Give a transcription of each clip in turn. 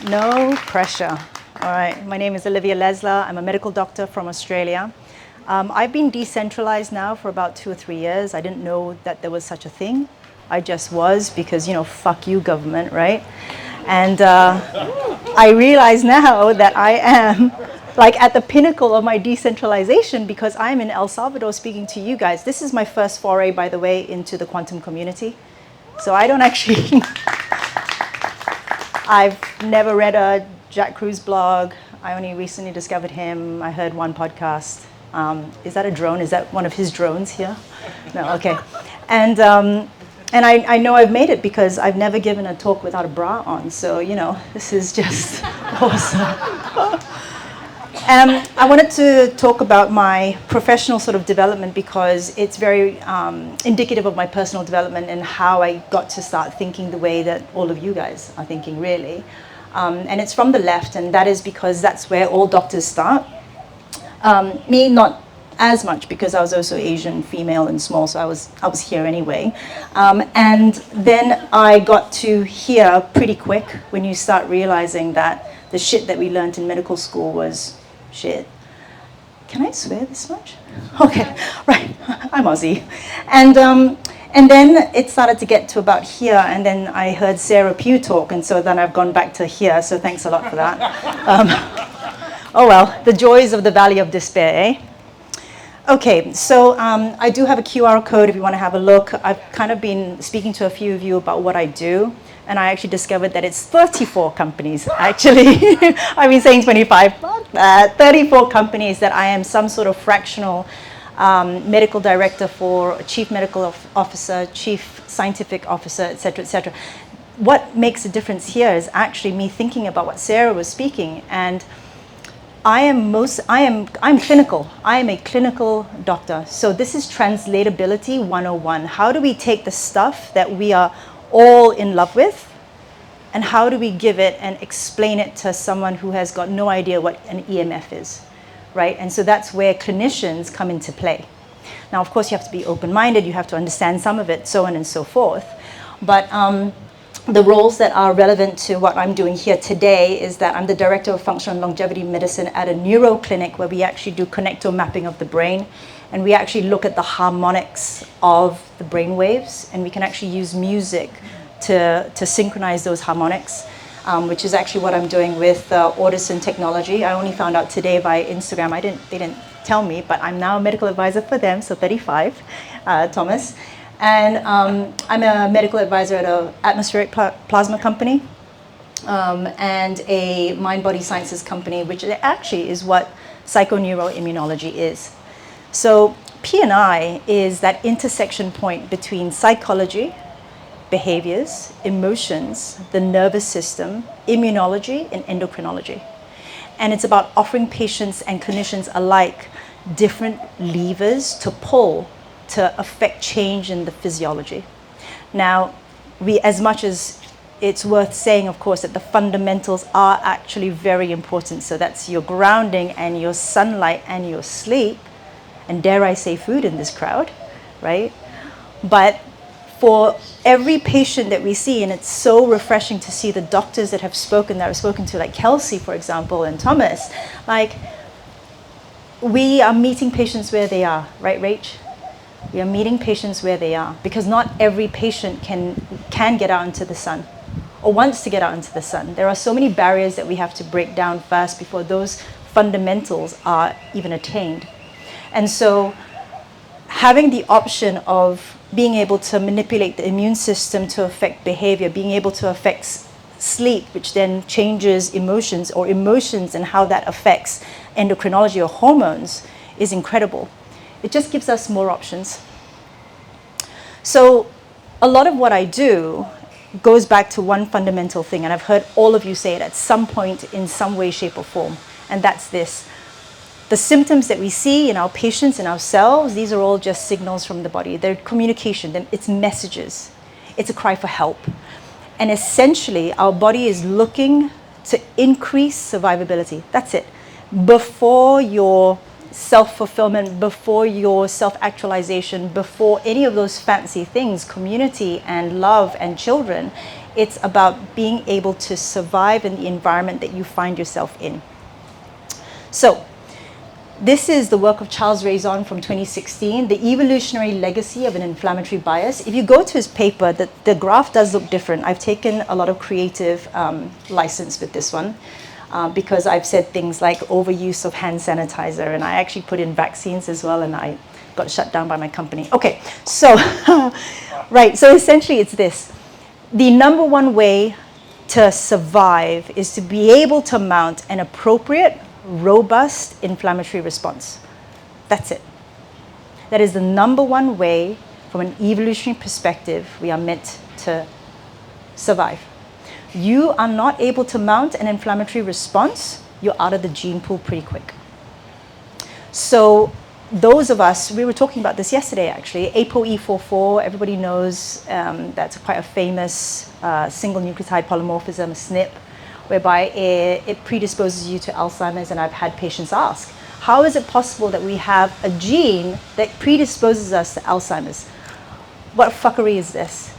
No pressure. All right, my name is Olivia Lesslar. I'm a medical doctor from Australia. I've been decentralized now for about 2 or 3 years. I didn't know that there was such a thing. I just was because, fuck you, government, right? And I realize now that I am like at the pinnacle of my decentralization because I'm in El Salvador speaking to you guys. This is my first foray, by the way, into the quantum community. So I don't actually, I've never read a Jack Kruse blog. I only recently discovered him. I heard one podcast. Is that a drone? Is that one of his drones here? No, okay. And I know I've made it because I've never given a talk without a bra on. So, this is just awesome. I wanted to talk about my professional sort of development because it's very indicative of my personal development and how I got to start thinking the way that all of you guys are thinking, really. And it's from the left, and that is because that's where all doctors start. Me, not as much because I was also Asian, female, and small, so I was here anyway. And then I got to here pretty quick when you start realizing that the shit that we learned in medical school was shit. Can I swear this much? Okay, right. I'm Aussie. And then it started to get to about here, and then I heard Sarah Pugh talk, and so then I've gone back to here, so thanks a lot for that. Oh well, the joys of the Valley of Despair, eh? Okay, so I do have a QR code if you want to have a look. I've kind of been speaking to a few of you about what I do, and I actually discovered that it's 34 companies, actually. I've been saying 25, fuck that. 34 companies that I am some sort of fractional medical director for, chief medical officer, chief scientific officer, et cetera, et cetera. What makes a difference here is actually me thinking about what Sarah was speaking, and I'm clinical. I am a clinical doctor. So this is translatability 101. How do we take the stuff that we are all in love with, and how do we give it and explain it to someone who has got no idea what an EMF is, right? And so that's where clinicians come into play. Now, of course, you have to be open-minded, you have to understand some of it, so on and so forth. But the roles that are relevant to what I'm doing here today is that I'm the director of functional and longevity medicine at a neuro clinic where we actually do connector mapping of the brain, and we actually look at the harmonics of the brain waves, and we can actually use music to synchronize those harmonics, which is actually what I'm doing with Audison Technology. I only found out today via Instagram. They didn't tell me, but I'm now a medical advisor for them, so 35, Thomas. And I'm a medical advisor at an atmospheric plasma company and a mind-body sciences company, which actually is what psychoneuroimmunology is. So P&I is that intersection point between psychology, behaviors, emotions, the nervous system, immunology, and endocrinology. And it's about offering patients and clinicians alike different levers to pull to affect change in the physiology. Now, as much as it's worth saying, of course, that the fundamentals are actually very important. So that's your grounding and your sunlight and your sleep, and dare I say food in this crowd, right? But for every patient that we see, and it's so refreshing to see the doctors that I've spoken to, like Kelsey, for example, and Thomas, like we are meeting patients where they are, right, Rach? We are meeting patients where they are because not every patient can get out into the sun or wants to get out into the sun. There are so many barriers that we have to break down first before those fundamentals are even attained. And so having the option of being able to manipulate the immune system to affect behavior, being able to affect sleep, which then changes emotions, or emotions and how that affects endocrinology or hormones, is incredible. It just gives us more options. So a lot of what I do goes back to one fundamental thing, and I've heard all of you say it at some point in some way, shape, or form, and that's this. The symptoms that we see in our patients and ourselves, these are all just signals from the body. They're communication, it's messages. It's a cry for help. And essentially, our body is looking to increase survivability. That's it. Before your self-fulfillment, before your self-actualization, before any of those fancy things, community and love and children, It's about being able to survive in the environment that you find yourself in. So, this is the work of Charles Raison from 2016, The Evolutionary Legacy of an Inflammatory Bias. If you go to his paper, the graph does look different. I've taken a lot of creative license with this one because I've said things like overuse of hand sanitizer, and I actually put in vaccines as well, and I got shut down by my company. Okay, so, right, so essentially it's this. The number one way to survive is to be able to mount an appropriate, robust inflammatory response. That's it. That is the number one way, from an evolutionary perspective, we are meant to survive. You are not able to mount an inflammatory response, you're out of the gene pool pretty quick. So those of us, we were talking about this yesterday actually, ApoE44, everybody knows that's quite a famous single nucleotide polymorphism, a SNP, whereby it predisposes you to Alzheimer's, and I've had patients ask, how is it possible that we have a gene that predisposes us to Alzheimer's? What fuckery is this?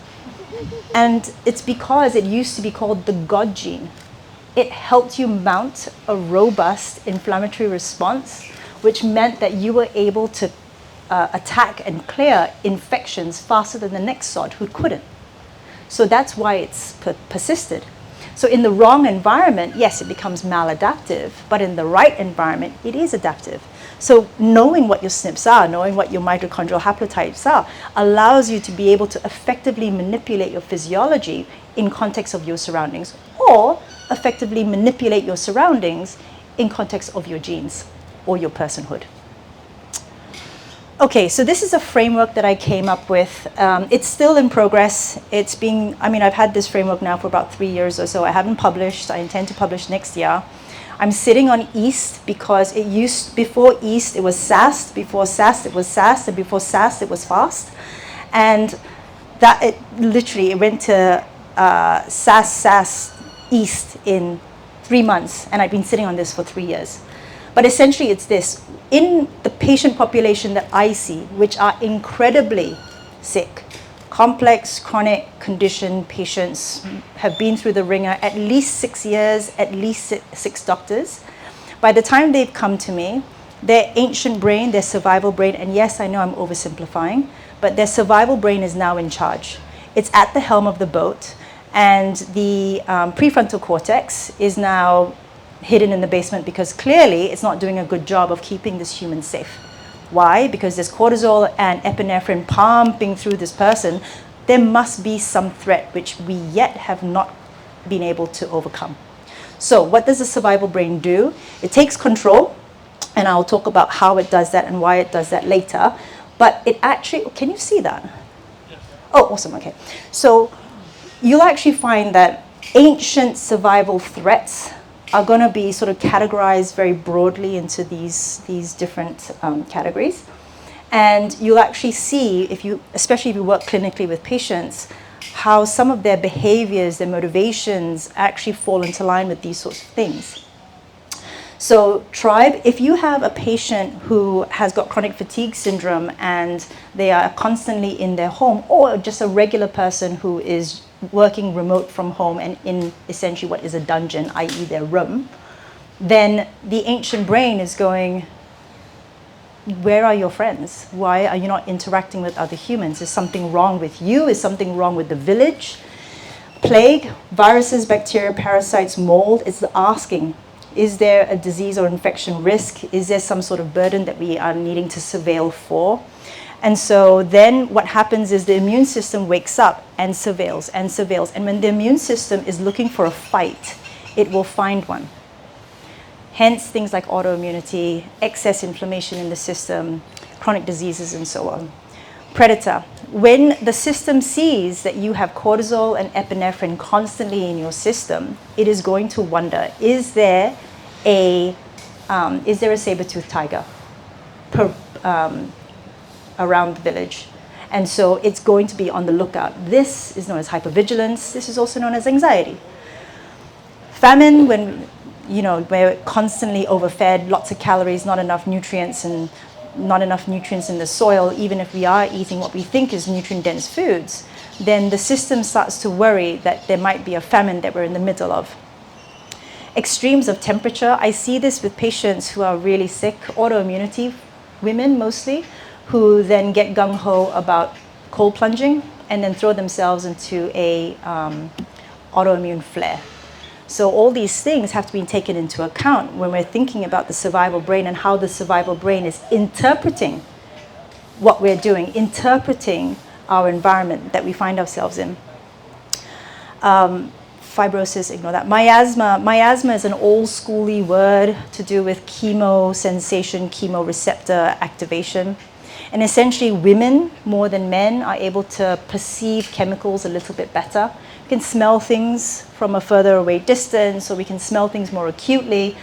And it's because it used to be called the God gene. It helped you mount a robust inflammatory response, which meant that you were able to attack and clear infections faster than the next sod who couldn't. So that's why it's persisted. So in the wrong environment, yes, it becomes maladaptive, but in the right environment, it is adaptive. So knowing what your SNPs are, knowing what your mitochondrial haplotypes are, allows you to be able to effectively manipulate your physiology in context of your surroundings, or effectively manipulate your surroundings in context of your genes or your personhood. Okay, so this is a framework that I came up with. It's still in progress. I've had this framework now for about 3 years or so. I haven't published. I intend to publish next year. I'm sitting on EAST because before EAST it was SAST, before SAST it was SAST, and before SAST it was FAST. And it went to SAST, EAST in 3 months, and I've been sitting on this for 3 years. But essentially it's this. In the patient population that I see, which are incredibly sick, complex chronic condition patients, have been through the ringer at least 6 years, at least six doctors. By the time they've come to me, their ancient brain, their survival brain, and yes, I know I'm oversimplifying, but their survival brain is now in charge. It's at the helm of the boat, and the prefrontal cortex is now hidden in the basement because clearly it's not doing a good job of keeping this human safe. Why? Because there's cortisol and epinephrine pumping through this person. There must be some threat which we yet have not been able to overcome. So what does the survival brain do? It takes control, and I'll talk about how it does that and why it does that later. But it actually, can you see that? Yes. Oh, awesome, okay. So you'll actually find that ancient survival threats are going to be sort of categorized very broadly into these different categories. And you'll actually see, especially if you work clinically with patients, how some of their behaviors, their motivations actually fall into line with these sorts of things. So tribe, if you have a patient who has got chronic fatigue syndrome and they are constantly in their home, or just a regular person who is working remote from home and in essentially what is a dungeon, i.e. their room, then the ancient brain is going, where are your friends? Why are you not interacting with other humans? Is something wrong with you? Is something wrong with the village? Plague, viruses, bacteria, parasites, mold, it's asking, is there a disease or infection risk? Is there some sort of burden that we are needing to surveil for? And so then what happens is the immune system wakes up and surveils and surveils. And when the immune system is looking for a fight, it will find one. Hence things like autoimmunity, excess inflammation in the system, chronic diseases, and so on. Predator. When the system sees that you have cortisol and epinephrine constantly in your system, it is going to wonder, is there a saber-toothed tiger around the village? And so it's going to be on the lookout. This is known as hypervigilance. This is also known as anxiety. Famine, when we're constantly overfed, lots of calories, not enough nutrients, and not enough nutrients in the soil, even if we are eating what we think is nutrient-dense foods. then the system starts to worry that there might be a famine that we're in the middle of. Extremes of temperature. I see this with patients who are really sick, autoimmunity, women mostly, who then get gung-ho about cold plunging and then throw themselves into a autoimmune flare. So all these things have to be taken into account when we're thinking about the survival brain and how the survival brain is interpreting what we're doing, interpreting our environment that we find ourselves in. Fibrosis, ignore that. Miasma is an old schooly word to do with chemosensation, chemoreceptor activation. And essentially women, more than men, are able to perceive chemicals a little bit better. We can smell things from a further away distance, or we can smell things more acutely,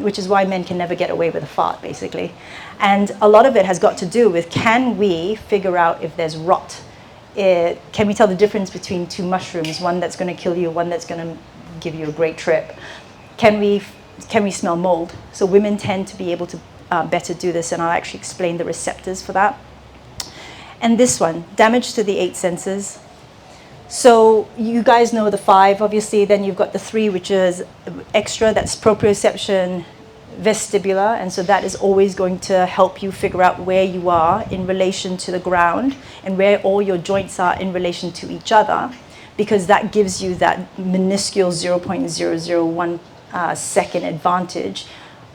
which is why men can never get away with a fart, basically. And a lot of it has got to do with, can we figure out if there's rot? Can we tell the difference between two mushrooms, one that's going to kill you, one that's going to give you a great trip? Can we smell mold? So women tend to be able to better do this, and I'll actually explain the receptors for that. And this one, damage to the 8 senses. So you guys know the 5, obviously. Then you've got the 3, which is extra, that's proprioception, vestibular, and so that is always going to help you figure out where you are in relation to the ground and where all your joints are in relation to each other, because that gives you that minuscule 0.001 second advantage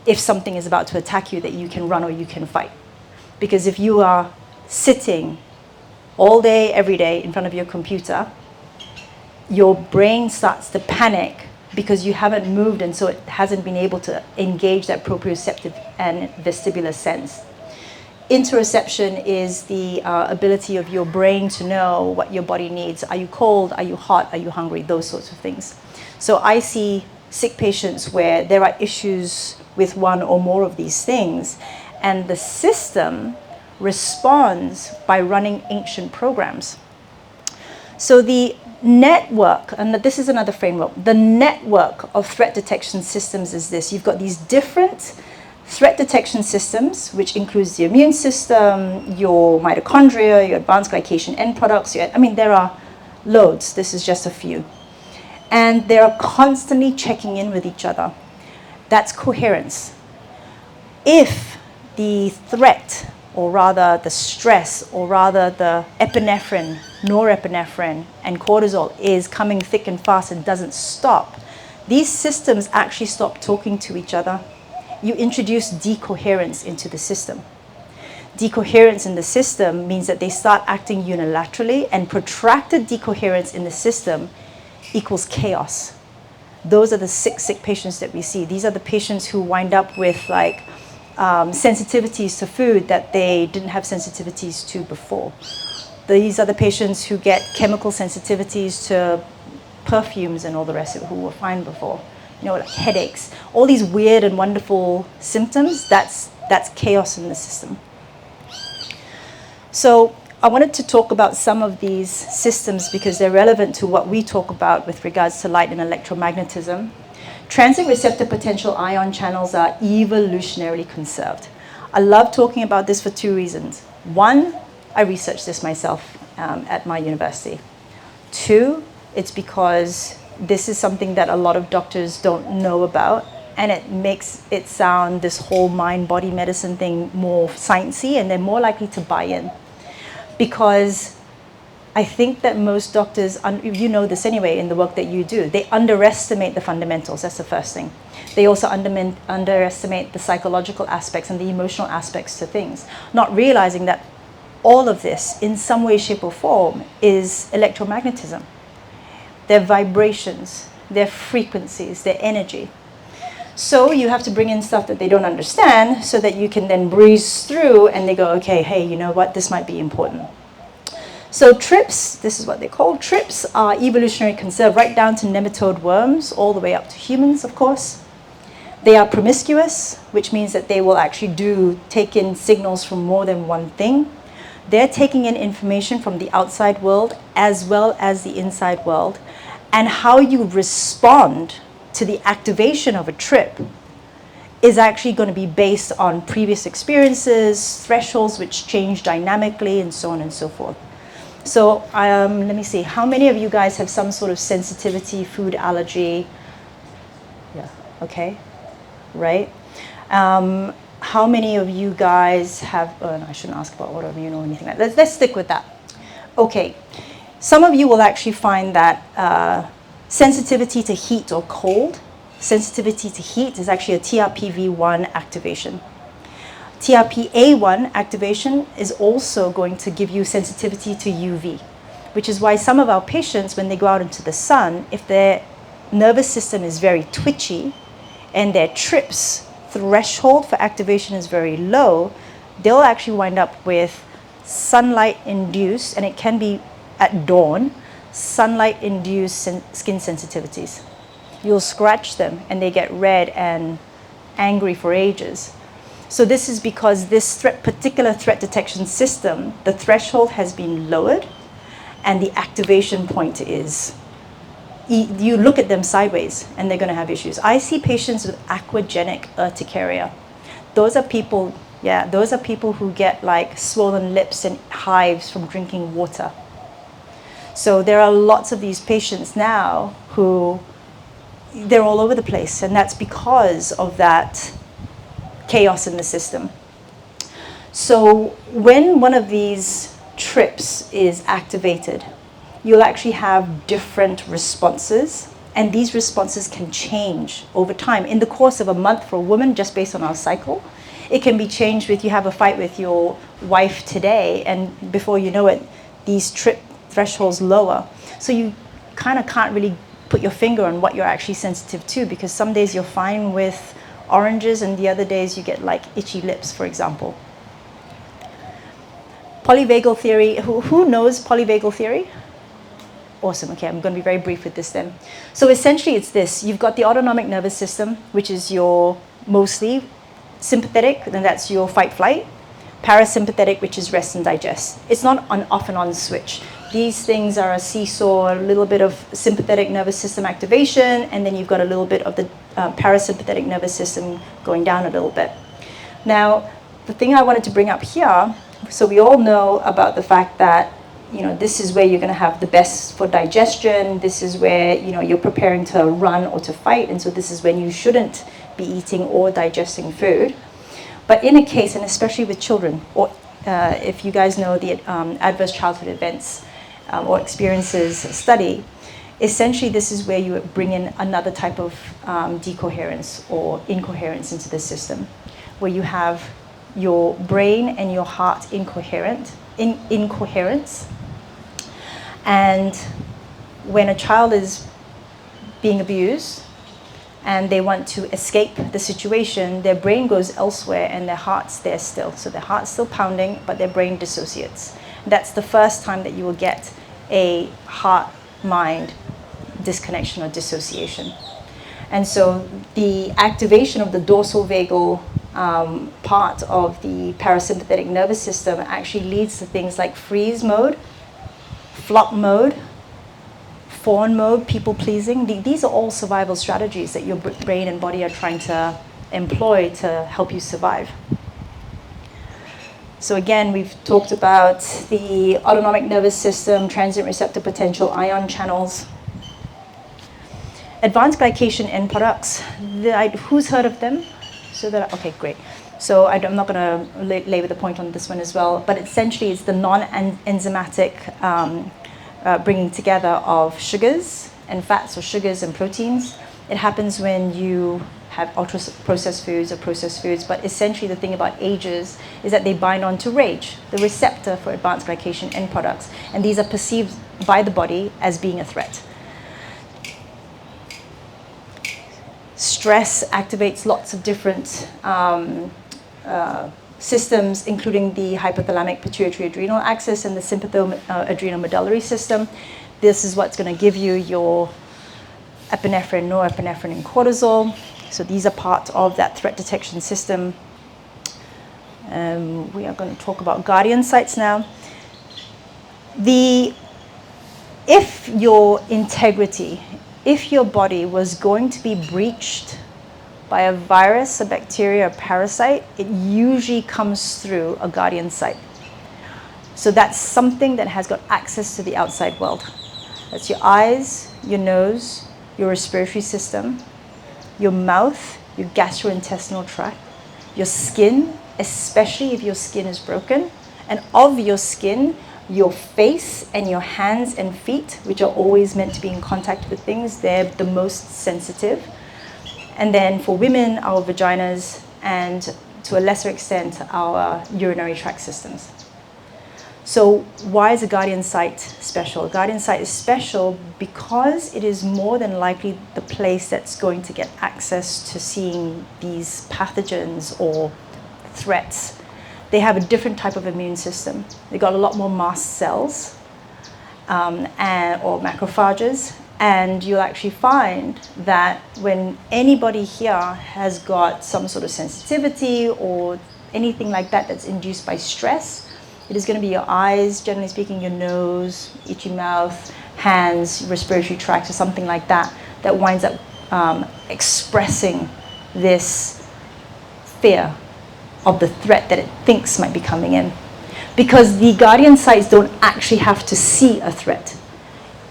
if something is about to attack you, that you can run or you can fight. Because if you are sitting all day, every day in front of your computer, your brain starts to panic because you haven't moved, and so it hasn't been able to engage that proprioceptive and vestibular sense. Interoception is the ability of your brain to know what your body needs. Are you cold? Are you hot? Are you hungry? Those sorts of things. So I see sick patients where there are issues with one or more of these things, and the system responds by running ancient programs. So the network, and this is another framework, the network of threat detection systems is this. You've got these different threat detection systems, which includes the immune system, your mitochondria, your advanced glycation end products. There are loads. This is just a few. And they're constantly checking in with each other. That's coherence. If the threat, or rather the stress, or rather the epinephrine, norepinephrine, and cortisol is coming thick and fast and doesn't stop, these systems actually stop talking to each other. You introduce decoherence into the system. Decoherence in the system means that they start acting unilaterally, and protracted decoherence in the system equals chaos. Those are the sick patients that we see. These are the patients who wind up with sensitivities to food that they didn't have sensitivities to before. These are the patients who get chemical sensitivities to perfumes and all the rest of it, who were fine before. Like headaches, all these weird and wonderful symptoms, that's chaos in the system. So I wanted to talk about some of these systems because they're relevant to what we talk about with regards to light and electromagnetism. Transient receptor potential ion channels are evolutionarily conserved. I love talking about this for 2 reasons. 1, I researched this myself at my university. 2, it's because this is something that a lot of doctors don't know about, and it makes it sound, this whole mind-body medicine thing, more sciencey, and they're more likely to buy in. Because I think that most doctors, you know this anyway in the work that you do, they underestimate the fundamentals. That's the first thing. They also underestimate the psychological aspects and the emotional aspects to things, not realizing that all of this, in some way, shape, or form, is electromagnetism. Their vibrations, their frequencies, their energy. So you have to bring in stuff that they don't understand so that you can then breeze through and they go, okay, hey, you know what, this might be important. So trips, this is what they call trips, are evolutionary conserved right down to nematode worms, all the way up to humans, of course. They are promiscuous, which means that they will actually take in signals from more than one thing. They're taking in information from the outside world as well as the inside world. And how you respond to the activation of a trip is actually going to be based on previous experiences, thresholds which change dynamically, and so on and so forth. So let me see, how many of you guys have some sort of sensitivity, food allergy? Yeah, okay, right. How many of you guys have, oh, no, I shouldn't ask about autoimmune or anything like that. Let's stick with that. Okay, some of you will actually find that sensitivity to heat or cold, sensitivity to heat is actually a TRPV1 activation. TRPA1 activation is also going to give you sensitivity to UV, which is why some of our patients, when they go out into the sun, if their nervous system is very twitchy and their TRIPS threshold for activation is very low, they'll actually wind up with sunlight-induced, and it can be at dawn, sunlight-induced skin sensitivities. You'll scratch them and they get red and angry for ages. So this is because this particular threat detection system, the threshold has been lowered and the activation point is, you look at them sideways and they're going to have issues. I see patients with aquagenic urticaria. Those are people, those are people who get like swollen lips and hives from drinking water. So there are lots of these patients now who, they're all over the place, and that's because of that chaos in the system. So when one of these TRIPS is activated, you'll actually have different responses, and these responses can change over time. In the course of a month for a woman, just based on our cycle, it can be changed with you have a fight with your wife today, and before you know it, these TRIP thresholds lower. So you kind of can't really put your finger on what you're actually sensitive to, because some days you're fine with oranges and the other days you get like itchy lips, for example. Polyvagal theory, who knows polyvagal theory? Awesome, okay, I'm going to be very brief with this then. So essentially it's this, you've got the autonomic nervous system, which is your mostly sympathetic, and that's your fight-flight, parasympathetic, which is rest and digest. It's not an off and on switch. These things are a seesaw, a little bit of sympathetic nervous system activation, and then you've got a little bit of the parasympathetic nervous system going down a little bit. Now, the thing I wanted to bring up here, so we all know about the fact that, you know, this is where you're going to have the best for digestion. This is where, you know, you're preparing to run or to fight, and so this is when you shouldn't be eating or digesting food. But in a case, and especially with children, or if you guys know the adverse childhood events or experiences study, essentially this is where you bring in another type of decoherence or incoherence into the system, where you have your brain and your heart incoherence. And when a child is being abused and they want to escape the situation, their brain goes elsewhere and their heart's there still. So their heart's still pounding, but their brain dissociates. That's the first time that you will get a heart-mind disconnection or dissociation. And so the activation of the dorsal vagal part of the parasympathetic nervous system actually leads to things like freeze mode, flop mode, fawn mode, people-pleasing. These are all survival strategies that your brain and body are trying to employ to help you survive. So again, we've talked about the autonomic nervous system, transient receptor potential, ion channels. Advanced glycation end products. Who's heard of them? Okay, great. So I'm not going to labor the point on this one as well, but essentially it's the non-enzymatic bringing together of sugars and fats, or sugars and proteins. It happens when you have ultra-processed foods or processed foods, but essentially the thing about AGEs is that they bind onto RAGE, the receptor for advanced glycation end products, and these are perceived by the body as being a threat. Stress activates lots of different systems, including the hypothalamic pituitary adrenal axis and the sympatho-adrenal medullary system. This is what's going to give you your epinephrine, norepinephrine, and cortisol. So these are part of that threat detection system. We are going to talk about guardian sites now. If your integrity, if your body was going to be breached by a virus, a bacteria, a parasite, it usually comes through a guardian site. So that's something that has got access to the outside world. That's your eyes, your nose, your respiratory system, your mouth, your gastrointestinal tract, your skin, especially if your skin is broken, and of your skin, your face and your hands and feet, which are always meant to be in contact with things, they're the most sensitive. And then for women, our vaginas, and to a lesser extent, our urinary tract systems. So why is a guardian site special? A guardian site is special because it is more than likely the place that's going to get access to seeing these pathogens or threats. They have a different type of immune system. They've got a lot more mast cells or macrophages. And you'll actually find that when anybody here has got some sort of sensitivity or anything like that that's induced by stress, it is going to be your eyes, generally speaking, your nose, itchy mouth, hands, respiratory tract, or something like that, that winds up expressing this fear of the threat that it thinks might be coming in. Because the guardian sites don't actually have to see a threat.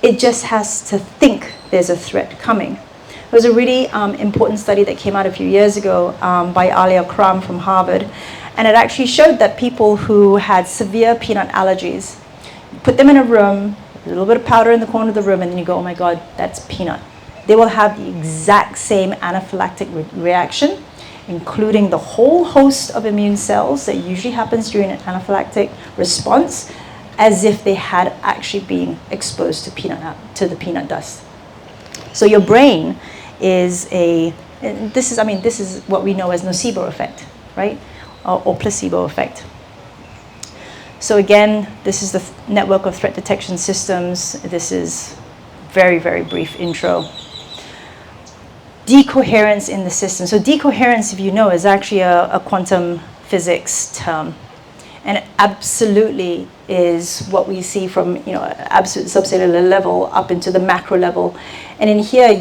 It just has to think there's a threat coming. There was a really important study that came out a few years ago by Alia Kram from Harvard, and it actually showed that people who had severe peanut allergies, put them in a room, a little bit of powder in the corner of the room, and then you go, oh my God, that's peanut. They will have the exact same anaphylactic reaction, including the whole host of immune cells that usually happens during an anaphylactic response, as if they had actually been exposed to the peanut dust. So your brain is this is what we know as nocebo effect, right? Or placebo effect. So again, this is the network of threat detection systems. This is very, very brief intro. Decoherence in the system. So decoherence, if you know, is actually a quantum physics term. And it absolutely is what we see from, absolute subcellular level up into the macro level. And in here,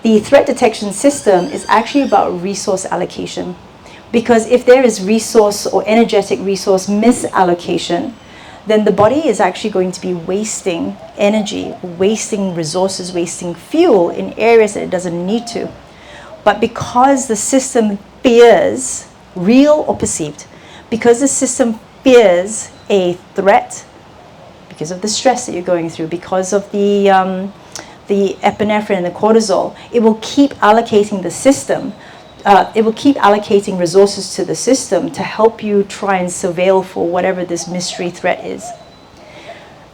the threat detection system is actually about resource allocation. Because if there is resource or energetic resource misallocation, then the body is actually going to be wasting energy, wasting resources, wasting fuel in areas that it doesn't need to. But because the system fears, real or perceived, because the system fears a threat, because of the stress that you're going through, because of the epinephrine and the cortisol, it will keep allocating the system. It will keep allocating resources to the system to help you try and surveil for whatever this mystery threat is.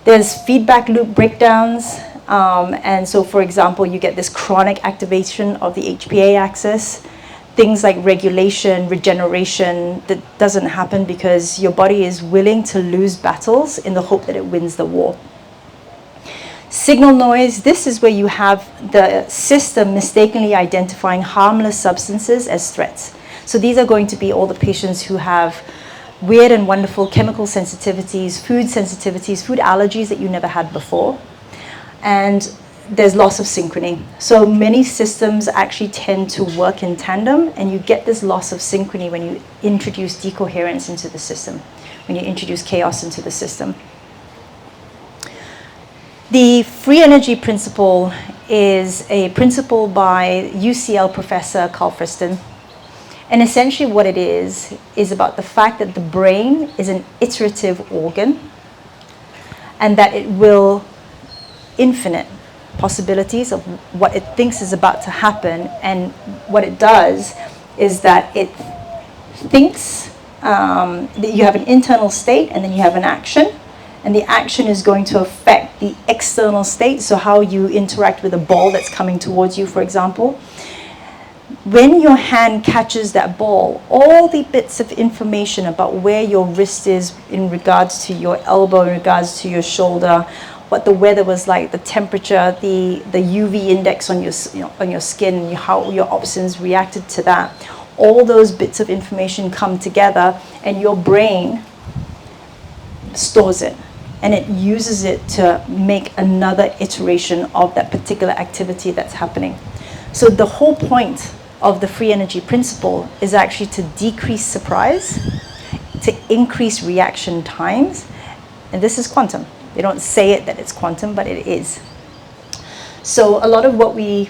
There's feedback loop breakdowns. And so, for example, you get this chronic activation of the HPA axis. Things like regulation, regeneration, that doesn't happen because your body is willing to lose battles in the hope that it wins the war. Signal noise, this is where you have the system mistakenly identifying harmless substances as threats. So these are going to be all the patients who have weird and wonderful chemical sensitivities, food allergies that you never had before. And there's loss of synchrony. So many systems actually tend to work in tandem, and you get this loss of synchrony when you introduce decoherence into the system, when you introduce chaos into the system. The free energy principle is a principle by UCL professor Carl Friston. And essentially what it is about the fact that the brain is an iterative organ and that it will infinite possibilities of what it thinks is about to happen. And what it does is that it thinks that you have an internal state and then you have an action. And the action is going to affect the external state, so how you interact with a ball that's coming towards you, for example. When your hand catches that ball, all the bits of information about where your wrist is in regards to your elbow, in regards to your shoulder, what the weather was like, the temperature, the UV index on your skin, how your opsins reacted to that, all those bits of information come together and your brain stores it. And it uses it to make another iteration of that particular activity that's happening. So the whole point of the free energy principle is actually to decrease surprise, to increase reaction times, And this is quantum. They don't say it that it's quantum, but it is. So a lot of what we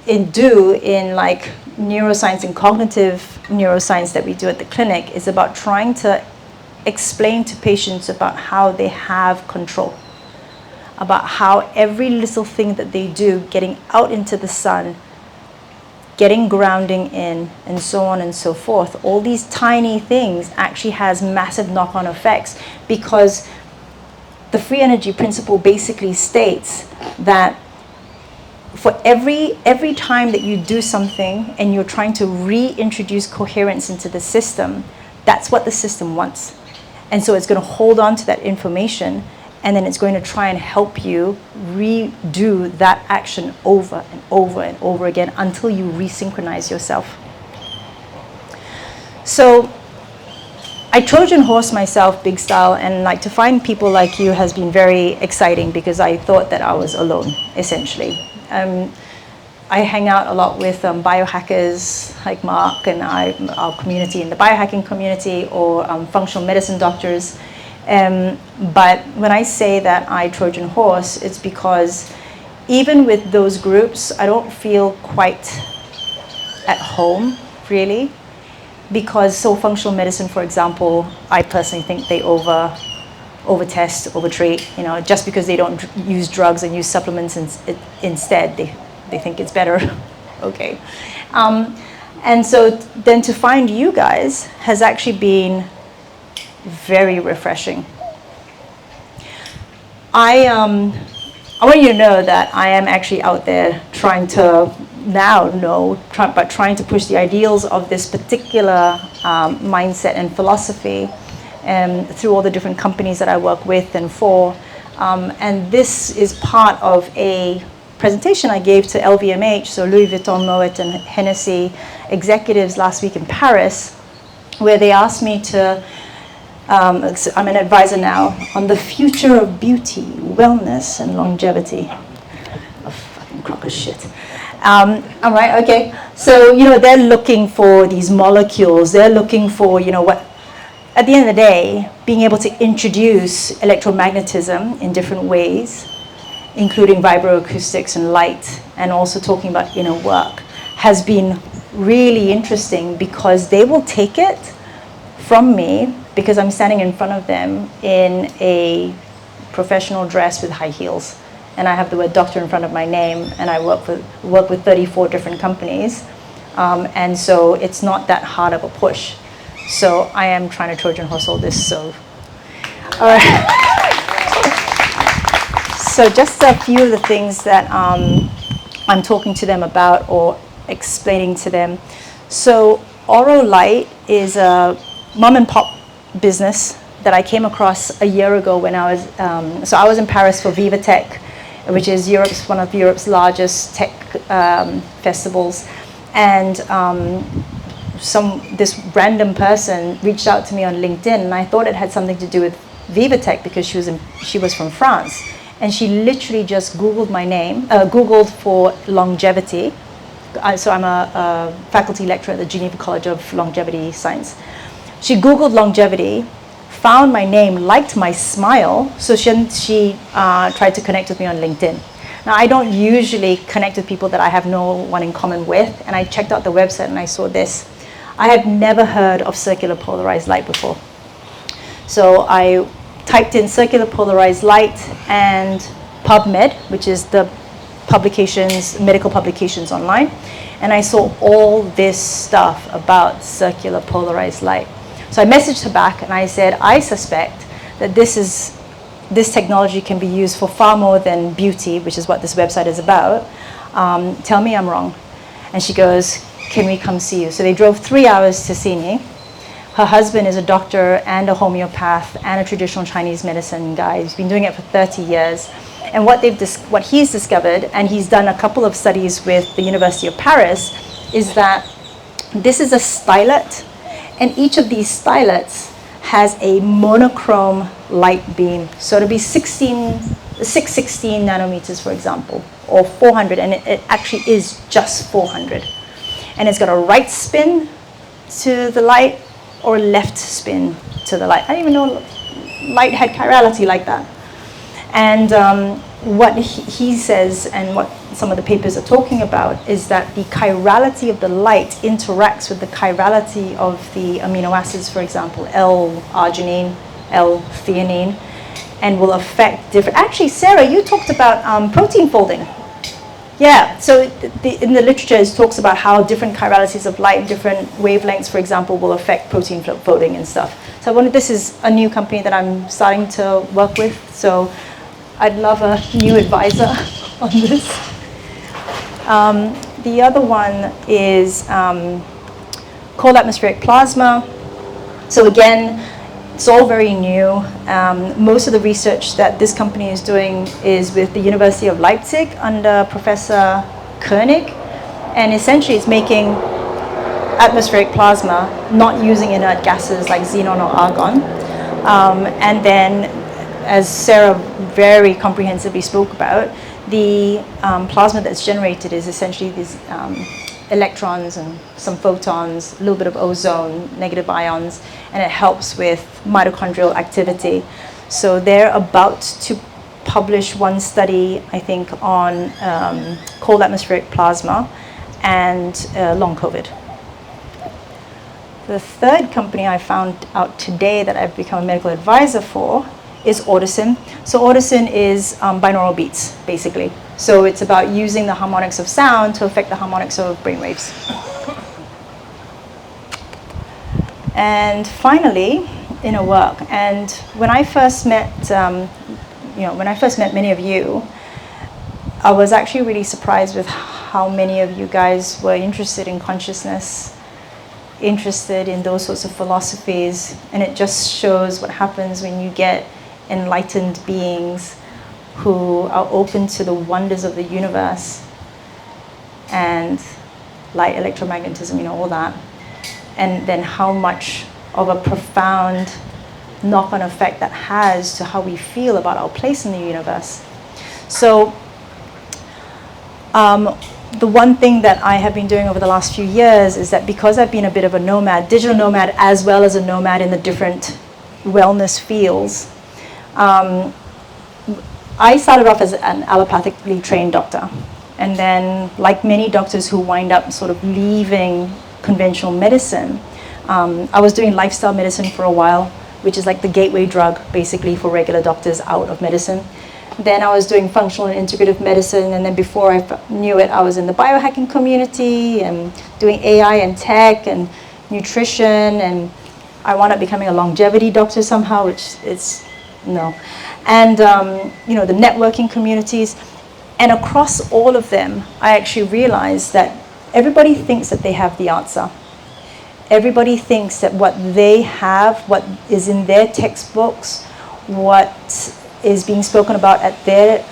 do in like neuroscience and cognitive neuroscience that we do at the clinic is about trying to explain to patients about how they have control, about how every little thing that they do, getting out into the sun, getting grounding in, and so on and so forth, all these tiny things actually has massive knock-on effects, because the free energy principle basically states that for every time that you do something and you're trying to reintroduce coherence into the system, that's what the system wants. And so it's going to hold on to that information, and then it's going to try and help you redo that action over and over and over again until you resynchronize yourself. So I Trojan horse myself big style, and like to find people like you has been very exciting, because I thought that I was alone, essentially. I hang out a lot with biohackers like Mark and our community in the biohacking community, or functional medicine doctors. But when I say that I Trojan horse, it's because even with those groups, I don't feel quite at home, really. Because so functional medicine, for example, I personally think they over-test, over-treat. You know, just because they don't use drugs and use supplements instead, they think it's better. Okay. And so then to find you guys has actually been very refreshing. I want you to know that I am actually out there trying to trying to push the ideals of this particular mindset and philosophy through all the different companies that I work with and for. And this is part of a presentation I gave to LVMH, so Louis Vuitton, Moet, and Hennessy executives last week in Paris, where they asked me to, I'm an advisor now, on the future of beauty, wellness, and longevity. A fucking crock of shit. All right, okay. So, you know, they're looking for these molecules. They're looking for, you know, what, at the end of the day, being able to introduce electromagnetism in different ways, including vibroacoustics and light, and also talking about inner work, has been really interesting, because they will take it from me because I'm standing in front of them in a professional dress with high heels. And I have the word doctor in front of my name, and I work with 34 different companies. And so it's not that hard of a push. So I am trying to Trojan horse all this, so. All right. So just a few of the things that I'm talking to them about or explaining to them. So Oro Light is a mom and pop business that I came across a year ago when I was, so I was in Paris for Viva Tech, which is one of Europe's largest tech festivals. And this random person reached out to me on LinkedIn, and I thought it had something to do with Viva Tech because she was from France. And she literally just Googled my name, Googled for longevity. So I'm a faculty lecturer at the Geneva College of Longevity Science. She Googled longevity, found my name, liked my smile, so she tried to connect with me on LinkedIn. Now, I don't usually connect with people that I have no one in common with, and I checked out the website and I saw this. I had never heard of circular polarized light before. So I typed in circular polarized light and PubMed, which is the medical publications online, and I saw all this stuff about circular polarized light. So I messaged her back and I said, I suspect that this technology can be used for far more than beauty, which is what this website is about. Tell me I'm wrong. And she goes, can we come see you? So they drove 3 hours to see me. Her husband is a doctor and a homeopath and a traditional Chinese medicine guy. He's been doing it for 30 years. And what he's discovered, and he's done a couple of studies with the University of Paris, is that this is a stylet, and each of these stylets has a monochrome light beam. So it'll be 616 nanometers, for example, or 400, and it actually is just 400. And it's got a right spin to the light or a left spin to the light. I don't even know light had chirality like that. And what he says, and what some of the papers are talking about, is that the chirality of the light interacts with the chirality of the amino acids, for example, L-arginine, L-theanine, and will affect different... Actually, Sarah, you talked about protein folding. Yeah, so in the literature it talks about how different chiralities of light, different wavelengths, for example, will affect protein folding and stuff. So this is a new company that I'm starting to work with, so I'd love a new advisor on this. The other one is cold atmospheric plasma. So again, it's all very new. Most of the research that this company is doing is with the University of Leipzig under Professor Koenig. And essentially it's making atmospheric plasma, not using inert gases like xenon or argon. And then, as Sarah very comprehensively spoke about, the plasma that's generated is essentially these electrons and some photons, a little bit of ozone, negative ions, and it helps with mitochondrial activity. So they're about to publish one study, I think, on cold atmospheric plasma and long COVID. The third company I found out today that I've become a medical advisor for is Audicin. So Audicin is binaural beats, basically. So it's about using the harmonics of sound to affect the harmonics of brainwaves. And finally, inner work. And when I first met, many of you, I was actually really surprised with how many of you guys were interested in consciousness, interested in those sorts of philosophies, and it just shows what happens when you get enlightened beings who are open to the wonders of the universe and light, electromagnetism, all that, and then how much of a profound knock-on effect that has to how we feel about our place in the universe. So the one thing that I have been doing over the last few years is that because I've been a bit of a nomad, digital nomad, as well as a nomad in the different wellness fields, I started off as an allopathically trained doctor. And then, like many doctors who wind up sort of leaving conventional medicine, I was doing lifestyle medicine for a while, which is like the gateway drug, basically, for regular doctors out of medicine. Then I was doing functional and integrative medicine, and then before I knew it, I was in the biohacking community and doing AI and tech and nutrition, and I wound up becoming a longevity doctor somehow, which is, no. And, the networking communities. And across all of them, I actually realized that everybody thinks that they have the answer. Everybody thinks that what they have, what is in their textbooks, what is being spoken about at their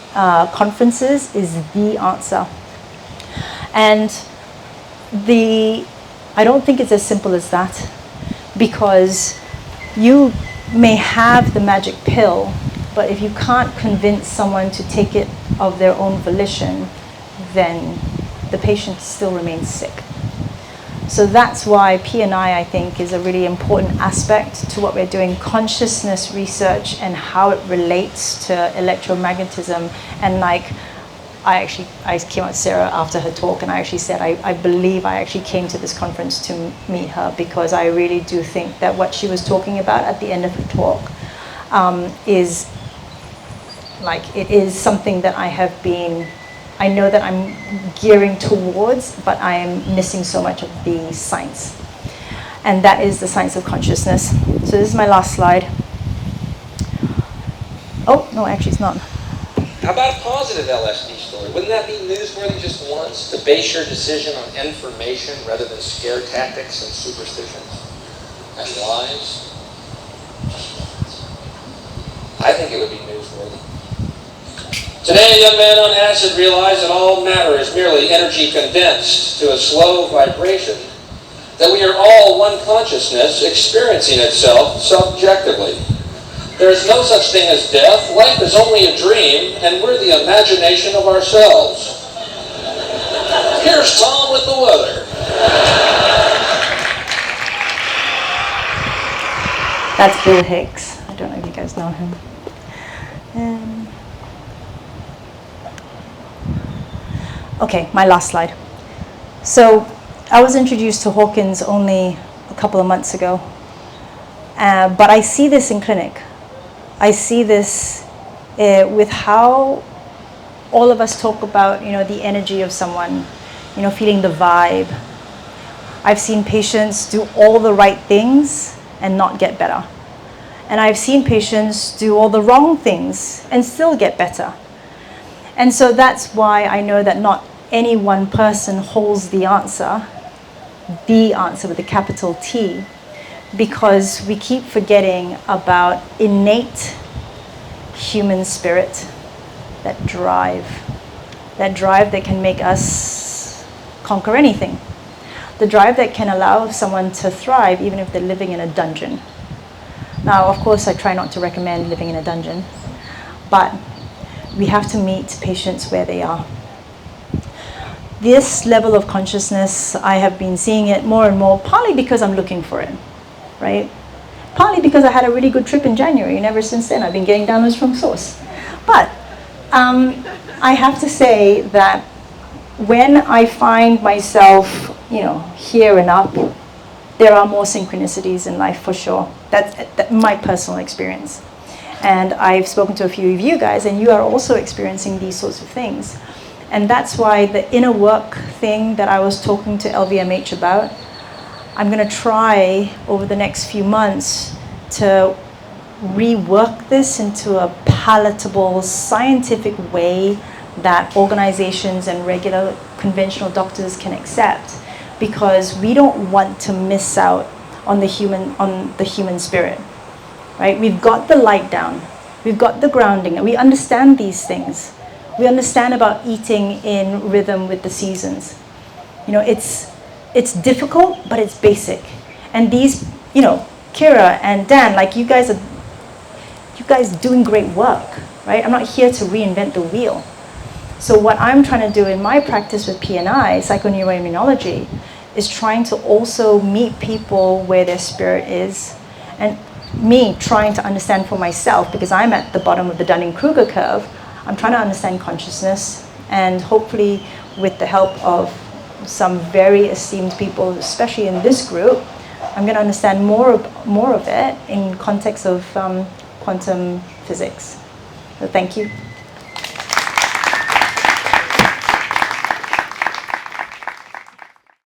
conferences is the answer. And I don't think it's as simple as that, because you may have the magic pill, but if you can't convince someone to take it of their own volition, then the patient still remains sick. So that's why P&I think, is a really important aspect to what we're doing, consciousness research and how it relates to electromagnetism. And I came out to Sarah after her talk, and I actually said, I believe I actually came to this conference to meet her, because I really do think that what she was talking about at the end of her talk it is something that I know that I'm gearing towards, but I am missing so much of the science. And that is the science of consciousness. So this is my last slide. Oh, no, actually it's not. How about a positive LSD story? Wouldn't that be newsworthy just once, to base your decision on information rather than scare tactics and superstitions and lies? I think it would be newsworthy. Today, a young man on acid realized that all matter is merely energy condensed to a slow vibration, that we are all one consciousness experiencing itself subjectively. There is no such thing as death. Life is only a dream, and we're the imagination of ourselves. Here's Tom with the weather. That's Bill Hicks. I don't know if you guys know him. Okay, my last slide. So I was introduced to Hawkins only a couple of months ago, but I see this in clinic. I see this with how all of us talk about, the energy of someone, feeling the vibe. I've seen patients do all the right things and not get better. And I've seen patients do all the wrong things and still get better. And so that's why I know that not any one person holds the answer with a capital T, because we keep forgetting about innate human spirit, that drive that can make us conquer anything, the drive that can allow someone to thrive even if they're living in a dungeon. Now, of course, I try not to recommend living in a dungeon, but we have to meet patients where they are. This level of consciousness, I have been seeing it more and more, partly because I'm looking for it, right? Partly because I had a really good trip in January, and ever since then I've been getting downloads from source. But I have to say that when I find myself, here and up, there are more synchronicities in life for sure. That's my personal experience. And I've spoken to a few of you guys, and you are also experiencing these sorts of things. And that's why the inner work thing that I was talking to LVMH about, I'm going to try over the next few months to rework this into a palatable, scientific way that organizations and regular conventional doctors can accept, because we don't want to miss out on the human spirit, right? We've got the light down, we've got the grounding, and we understand these things. We understand about eating in rhythm with the seasons. It's difficult, but it's basic. And these, Kira and Dan, like you guys doing great work, right? I'm not here to reinvent the wheel. So what I'm trying to do in my practice with PNI, psychoneuroimmunology, is trying to also meet people where their spirit is, and me trying to understand for myself, because I'm at the bottom of the Dunning-Kruger curve. I'm trying to understand consciousness, and hopefully with the help of some very esteemed people, especially in this group, I'm going to understand more of it in context of quantum physics. So thank you.